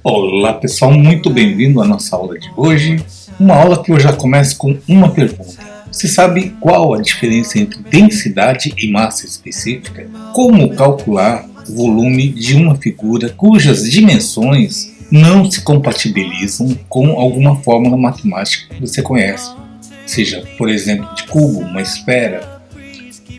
Olá pessoal, muito bem-vindo à nossa aula de hoje. Uma aula que eu já começo com uma pergunta. Você sabe qual a diferença entre densidade e massa específica? Como calcular o volume de uma figura cujas dimensões não se compatibilizam com alguma fórmula matemática que você conhece? Seja, por exemplo, de cubo, uma esfera,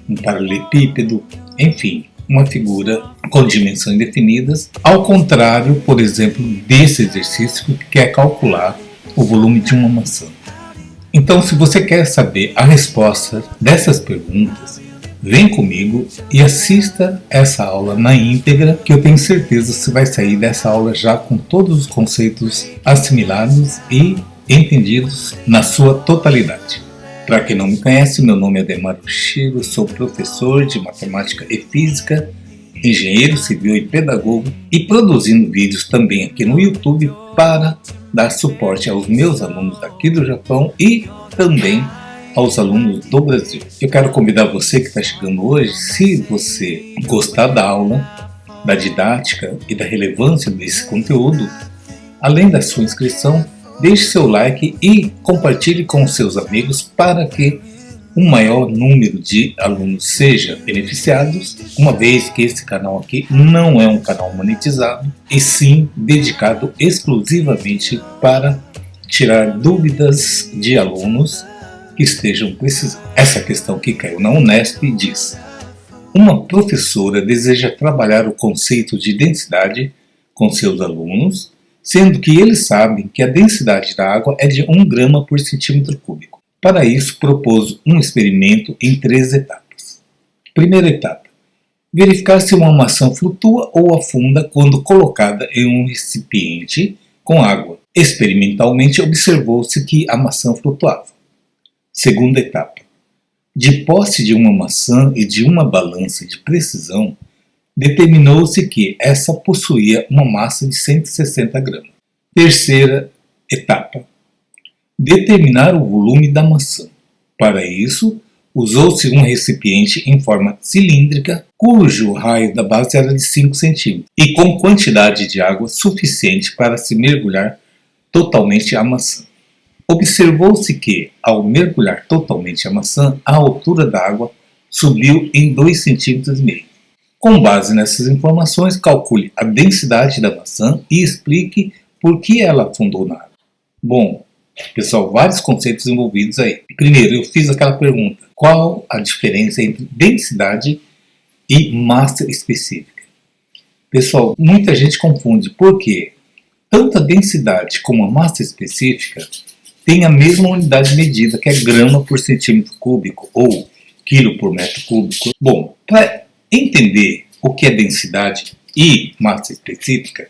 um paralelepípedo, enfim, uma figura com dimensões definidas, ao contrário, por exemplo, desse exercício que quer calcular o volume de uma maçã. Então, se você quer saber a resposta dessas perguntas, vem comigo e assista essa aula na íntegra, que eu tenho certeza que você vai sair dessa aula já com todos os conceitos assimilados e entendidos na sua totalidade. Para quem não me conhece, meu nome é Ademar Uchiro, sou professor de matemática e física, engenheiro civil e pedagogo e produzindo vídeos também aqui no YouTube para dar suporte aos meus alunos aqui do Japão e também aos alunos do Brasil. Eu quero convidar você que está chegando hoje, se você gostar da aula, da didática e da relevância desse conteúdo, além da sua inscrição, deixe seu like e compartilhe com seus amigos para que um maior número de alunos seja beneficiados, uma vez que esse canal aqui não é um canal monetizado, e sim dedicado exclusivamente para tirar dúvidas de alunos que estejam precisando. Essa questão que caiu na Unesp diz: uma professora deseja trabalhar o conceito de densidade com seus alunos, sendo que eles sabem que a densidade da água é de 1 grama por centímetro cúbico. Para isso, propôs um experimento em 3 etapas. Primeira etapa: verificar se uma maçã flutua ou afunda quando colocada em um recipiente com água. Experimentalmente, observou-se que a maçã flutuava. Segunda etapa: de posse de uma maçã e de uma balança de precisão, determinou-se que essa possuía uma massa de 160 gramas. Terceira etapa: determinar o volume da maçã. Para isso, usou-se um recipiente em forma cilíndrica, cujo raio da base era de 5 cm, e com quantidade de água suficiente para se mergulhar totalmente a maçã. Observou-se que, ao mergulhar totalmente a maçã, a altura da água subiu em 2,5 cm. Com base nessas informações, calcule a densidade da maçã e explique por que ela afundou na água. Bom, pessoal, vários conceitos envolvidos aí. Primeiro, eu fiz aquela pergunta: qual a diferença entre densidade e massa específica? Pessoal, muita gente confunde, porque tanto a densidade como a massa específica têm a mesma unidade de medida, que é grama por centímetro cúbico ou quilo por metro cúbico. Bom, para entender o que é densidade e massa específica,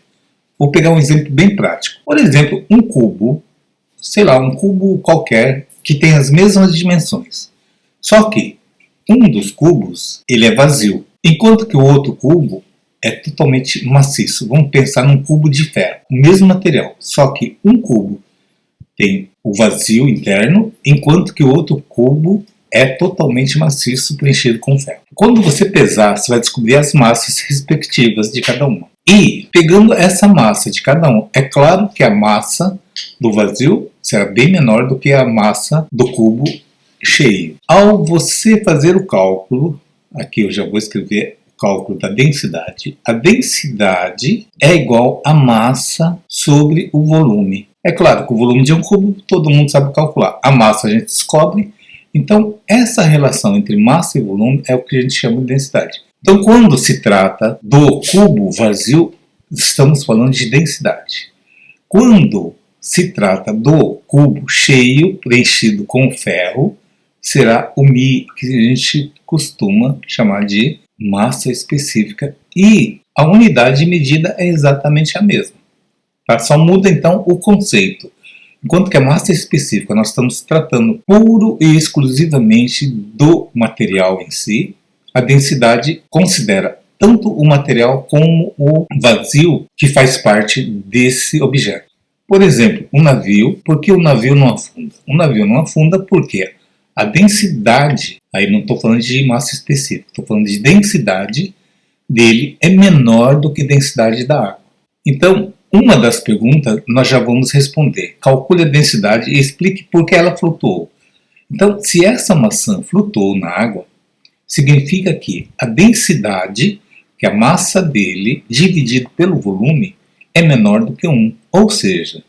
vou pegar um exemplo bem prático. Por exemplo, um cubo, um cubo qualquer que tem as mesmas dimensões. Só que um dos cubos ele é vazio, enquanto que o outro cubo é totalmente maciço. Vamos pensar num cubo de ferro, o mesmo material, só que um cubo tem o vazio interno, enquanto que o outro cubo é totalmente maciço, preenchido com ferro. Quando você pesar, você vai descobrir as massas respectivas de cada uma. E, pegando essa massa de cada um, é claro que a massa do vazio será bem menor do que a massa do cubo cheio. Ao você fazer o cálculo, aqui eu já vou escrever o cálculo da densidade. A densidade é igual a massa sobre o volume. É claro que o volume de um cubo todo mundo sabe calcular. A massa a gente descobre. Então, essa relação entre massa e volume é o que a gente chama de densidade. Então, quando se trata do cubo vazio, estamos falando de densidade. Quando se trata do cubo cheio, preenchido com ferro, será o Mi, que a gente costuma chamar de massa específica. E a unidade de medida é exatamente a mesma. Tá? Só muda, então, o conceito. Enquanto que a massa específica nós estamos tratando puro e exclusivamente do material em si, a densidade considera tanto o material como o vazio que faz parte desse objeto. Por exemplo, um navio. Por que o navio não afunda? O navio não afunda porque a densidade, aí não estou falando de massa específica, estou falando de densidade dele é menor do que a densidade da água. Então, uma das perguntas nós já vamos responder. Calcule a densidade e explique por que ela flutuou. Então, se essa maçã flutuou na água, significa que a densidade, que é a massa dele, dividido pelo volume, é menor do que 1. Ou seja,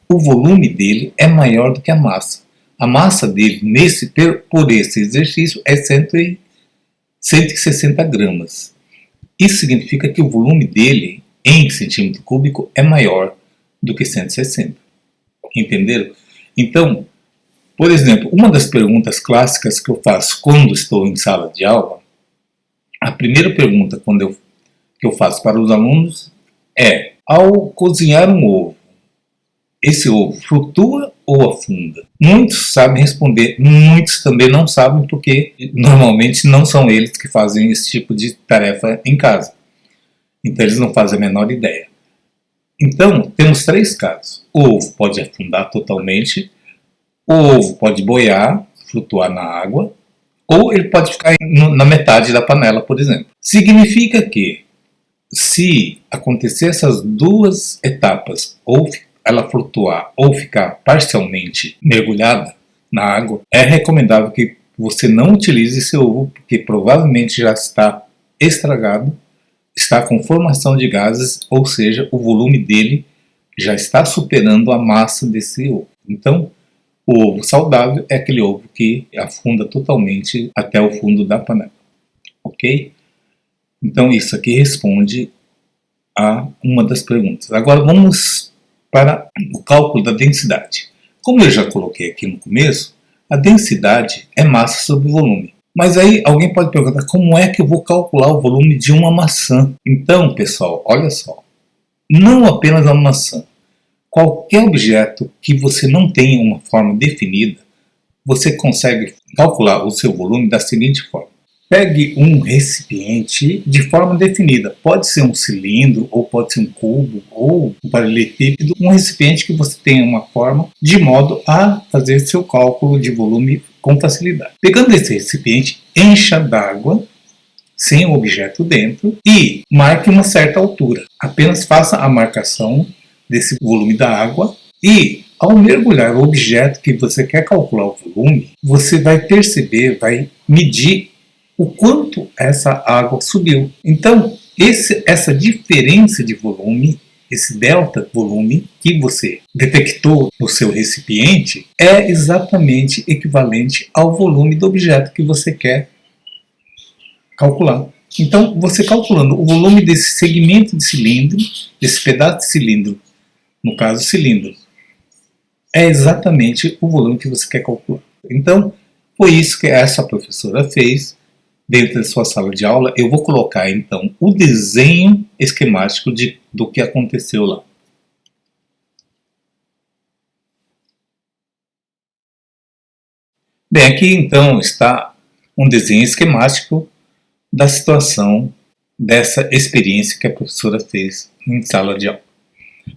o volume dele é maior do que a massa. A massa dele, por esse exercício, é 160 gramas. Isso significa que o volume dele, em centímetro cúbico, é maior do que 160. Entenderam? Então, por exemplo, uma das perguntas clássicas que eu faço quando estou em sala de aula, a primeira pergunta que eu faço para os alunos é: ao cozinhar um ovo, esse ovo flutua ou afunda? Muitos sabem responder, muitos também não sabem, porque normalmente não são eles que fazem esse tipo de tarefa em casa. Então eles não fazem a menor ideia. Então temos 3 casos. O ovo pode afundar totalmente, o ovo pode boiar, flutuar na água, ou ele pode ficar na metade da panela, por exemplo. Significa que, se acontecer essas 2 etapas, ou ela flutuar ou ficar parcialmente mergulhada na água, é recomendável que você não utilize esse ovo, porque provavelmente já está estragado, está com formação de gases, ou seja, o volume dele já está superando a massa desse ovo. Então, o ovo saudável é aquele ovo que afunda totalmente até o fundo da panela. Ok? Então isso aqui responde a uma das perguntas. Agora vamos para o cálculo da densidade. Como eu já coloquei aqui no começo, a densidade é massa sobre volume. Mas aí alguém pode perguntar: como é que eu vou calcular o volume de uma maçã? Então, pessoal, olha só. Não apenas a maçã. Qualquer objeto que você não tenha uma forma definida, você consegue calcular o seu volume da seguinte forma. Pegue um recipiente de forma definida. Pode ser um cilindro, ou pode ser um cubo, ou um paralelepípedo. Um recipiente que você tenha uma forma de modo a fazer seu cálculo de volume com facilidade. Pegando esse recipiente, encha d'água, sem o objeto dentro, e marque uma certa altura. Apenas faça a marcação desse volume da água, e ao mergulhar o objeto que você quer calcular o volume, você vai perceber, vai medir o quanto essa água subiu. Então, essa diferença de volume, esse delta volume que você detectou no seu recipiente, é exatamente equivalente ao volume do objeto que você quer calcular. Então, você calculando o volume desse segmento de cilindro, desse pedaço de cilindro, no caso cilindro, é exatamente o volume que você quer calcular. Então, foi isso que essa professora fez dentro da sua sala de aula. Eu vou colocar então o desenho esquemático do que aconteceu lá. Bem, aqui então está um desenho esquemático da situação dessa experiência que a professora fez em sala de aula.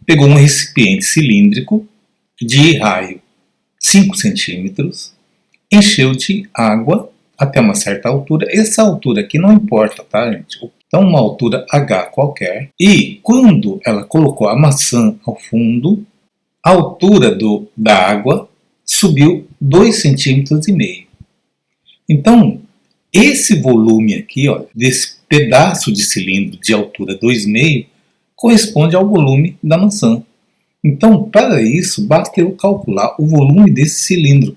Pegou um recipiente cilíndrico de raio 5 centímetros, encheu de água até uma certa altura. Essa altura aqui não importa, tá, gente? Então, uma altura H qualquer. E quando ela colocou a maçã ao fundo, a altura da água subiu 2,5 centímetros. Então, esse volume aqui, ó, desse pedaço de cilindro de altura 2,5, corresponde ao volume da maçã. Então, para isso, basta eu calcular o volume desse cilindro.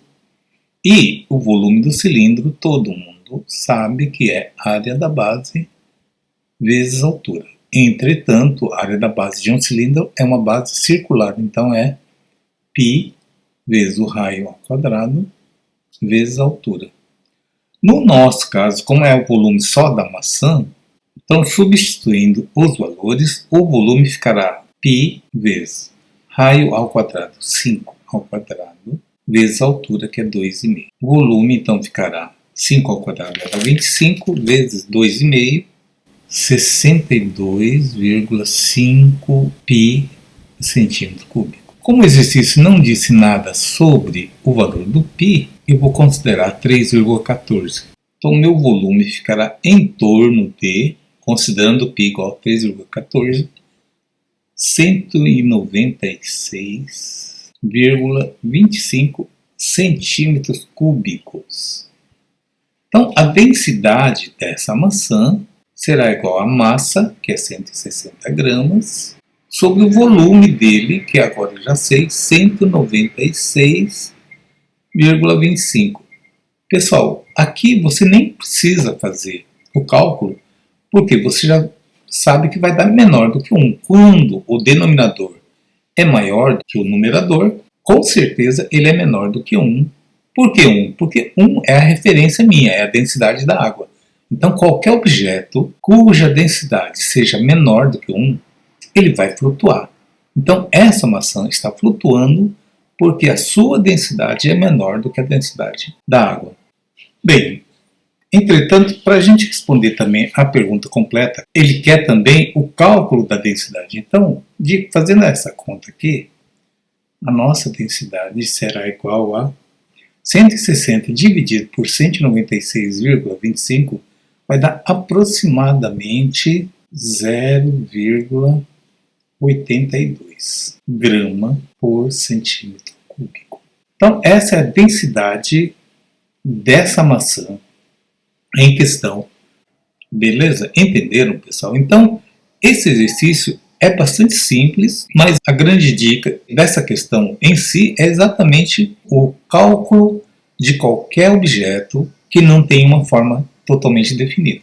E o volume do cilindro, todo mundo sabe que é área da base vezes altura. Entretanto, a área da base de um cilindro é uma base circular, então é π vezes o raio ao quadrado vezes a altura. No nosso caso, como é o volume só da maçã, então substituindo os valores, o volume ficará π vezes raio ao quadrado 5 ao quadrado vezes a altura, que é 2,5. O volume então ficará 5 ao quadrado era 25 vezes 2,5, 62,5 π centímetro cúbico. Como o exercício não disse nada sobre o valor do π, eu vou considerar 3,14. Então, meu volume ficará em torno de, considerando π igual a 3,14, 196,25 centímetros cúbicos. Então, a densidade dessa maçã será igual à massa, que é 160 gramas, sobre o volume dele, que agora eu já sei, 196,25. Pessoal, aqui você nem precisa fazer o cálculo, porque você já sabe que vai dar menor do que 1. Quando o denominador é maior do que o numerador, com certeza ele é menor do que 1. Por que 1? Porque 1 é a referência minha, é a densidade da água. Então, qualquer objeto cuja densidade seja menor do que 1, ele vai flutuar. Então, essa maçã está flutuando porque a sua densidade é menor do que a densidade da água. Bem, entretanto, para a gente responder também a pergunta completa, ele quer também o cálculo da densidade. Então, fazendo essa conta aqui, a nossa densidade será igual a 160 dividido por 196,25 vai dar aproximadamente 0,82 grama por centímetro cúbico. Então, essa é a densidade dessa maçã em questão. Beleza? Entenderam, pessoal? Então, esse exercício é bastante simples, mas a grande dica dessa questão em si é exatamente o cálculo de qualquer objeto que não tem uma forma totalmente definida.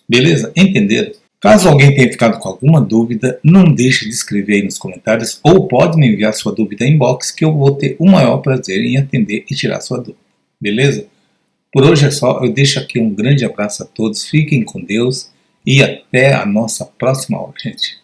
Beleza? Entenderam? Caso alguém tenha ficado com alguma dúvida, não deixe de escrever aí nos comentários ou pode me enviar sua dúvida em inbox que eu vou ter o maior prazer em atender e tirar sua dúvida. Beleza? Por hoje é só, eu deixo aqui um grande abraço a todos, fiquem com Deus e até a nossa próxima aula, gente.